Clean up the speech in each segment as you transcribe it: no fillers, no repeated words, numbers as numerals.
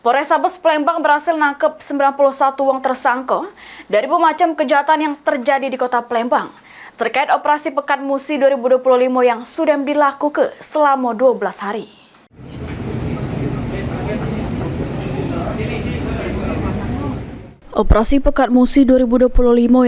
Polrestabes Palembang berhasil nangkep 91 uang tersangka dari bermacam kejahatan yang terjadi di Kota Palembang terkait operasi Pekan Musi 2025 yang sudah dilakukan selama 12 hari. Operasi Pekan Musi 2025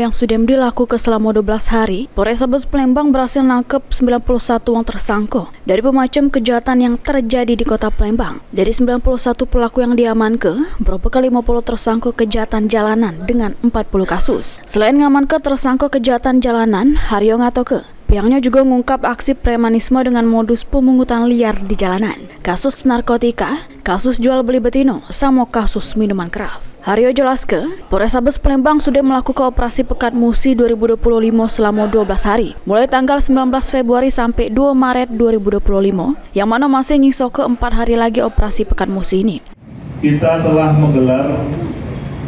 yang sudah dilakukan selama 12 hari, Polrestabes Palembang berhasil nangkep 91 orang tersangka dari bermacam kejahatan yang terjadi di Kota Palembang. Dari 91 pelaku yang diamankan, beberapa 50 tersangka kejahatan jalanan dengan 40 kasus. Selain mengamankan tersangka kejahatan jalanan, Haryo ngatoke pihaknya juga mengungkap aksi premanisme dengan modus pemungutan liar di jalanan, kasus narkotika, kasus jual beli betino, sama kasus minuman keras. Haryo jelaskan, Polrestabes Palembang sudah melakukan operasi Pekan Musi 2025 selama 12 hari, mulai tanggal 19 Februari sampai 2 Maret 2025, yang mana masih nyisok ke 4 hari lagi operasi Pekan Musi ini. Kita telah menggelar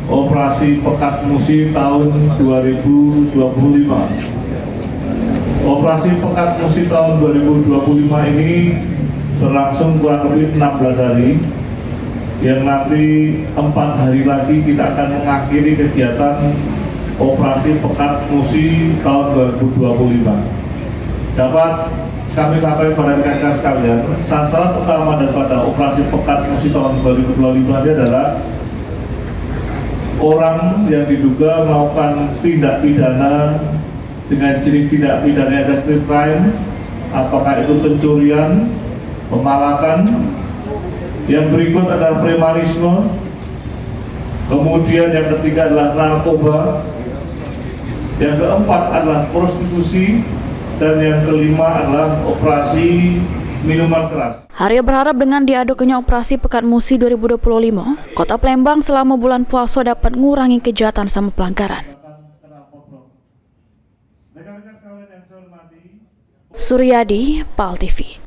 operasi Pekan Musi tahun 2025. Operasi Pekan Musi tahun 2025 ini berlangsung kurang lebih 16 hari, yang nanti 4 hari lagi kita akan mengakhiri kegiatan operasi Pekan Musi tahun 2025. Dapat kami sampaikan pada rekan-rekan sekalian, sasaran utama daripada operasi Pekan Musi tahun 2025 ini adalah orang yang diduga melakukan tindak pidana dengan jenis tindak pidana street crime, apakah itu pencurian, pemalakan, yang berikut adalah premanisme, kemudian yang ketiga adalah narkoba, yang keempat adalah prostitusi, dan yang kelima adalah operasi minuman keras. Haryo berharap dengan diadakannya operasi Pekan Musi 2025, Kota Palembang selama bulan puasa dapat mengurangi kejahatan sama pelanggaran. Suryadi, PAL TV.